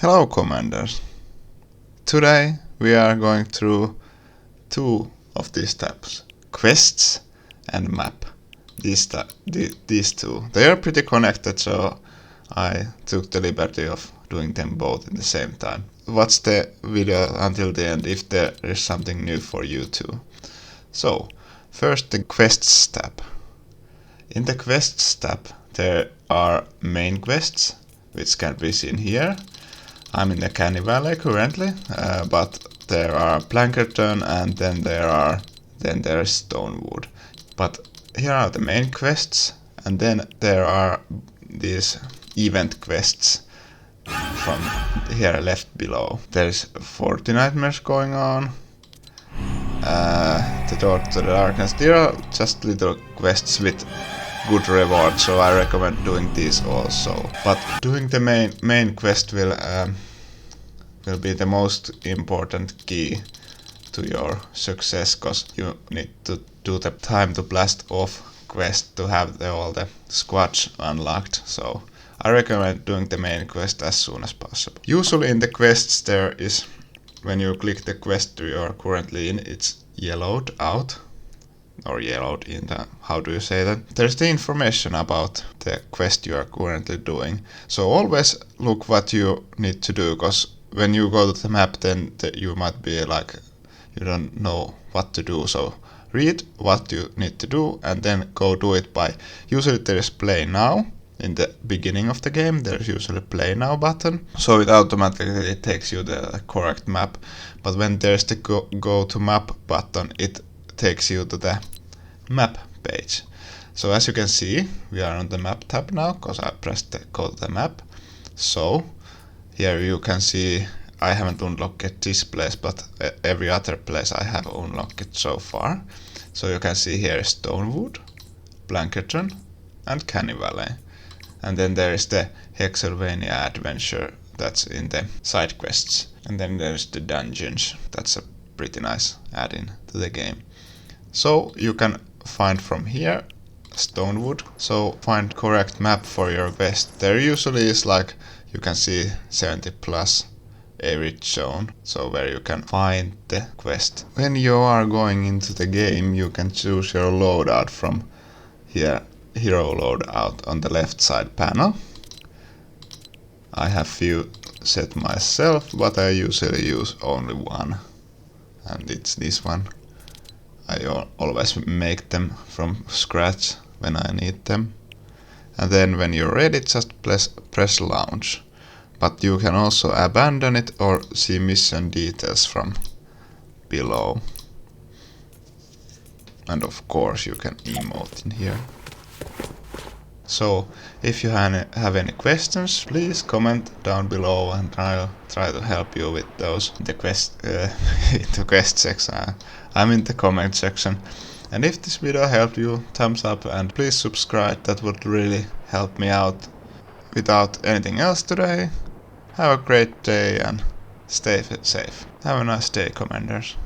Hello commanders. Today we are going through two of these tabs, quests and map. These two. They are pretty connected, so I took the liberty of doing them both in the same time. Watch the video until the end if there is something new for you too. So, first the quests tab. In the quests tab there are main quests, which can be seen here. I'm in the Canny Valley currently, but there are Plankerton and then there's Stonewood. But here are the main quests, and then there are these event quests from here left below. There's 40 nightmares going on. The Door to the Darkness. There are just little quests with good reward, so I recommend doing these also. But doing the main quest will be the most important key to your success, cause you need to do the time to blast off quest to have all the squads unlocked. So I recommend doing the main quest as soon as possible. Usually in the quests there is, when you click the quest you are currently in, it's yellowed out. Or yellowed in the, how do you say that? There's the information about the quest you are currently doing. So always look what you need to do, because when you go to the map then you might be like, you don't know what to do. So read what you need to do and then go do it by, usually there is play now. In the beginning of the game there's usually play now button, so it automatically takes you the correct map. But when there's the go to map button, it takes you to the map page. So as you can see, we are on the map tab now because I pressed the go to the map. So here you can see I haven't unlocked this place, but every other place I have unlocked so far. So you can see here Stonewood, Plankerton and Canny Valley. And then there is the Hexylvania adventure that's in the side quests. And then there's the dungeons. That's a pretty nice add-in to the game. So you can find from here Stonewood. So find correct map for your quest. There usually is, like you can see, 70 plus average zone, so where you can find the quest. When you are going into the game you can choose your loadout from here, hero loadout on the left side panel. I have few set myself, but I usually use only one, and it's this one. I always make them from scratch when I need them. And then when you're ready, just press launch. But you can also abandon it or see mission details from below. And of course you can emote in here. So if you have any questions, please comment down below and I'll try to help you with those in the quest section. I'm in the comment section. And if this video helped you, thumbs up and please subscribe, that would really help me out. Without anything else today, have a great day and stay safe. Have a nice day, commanders.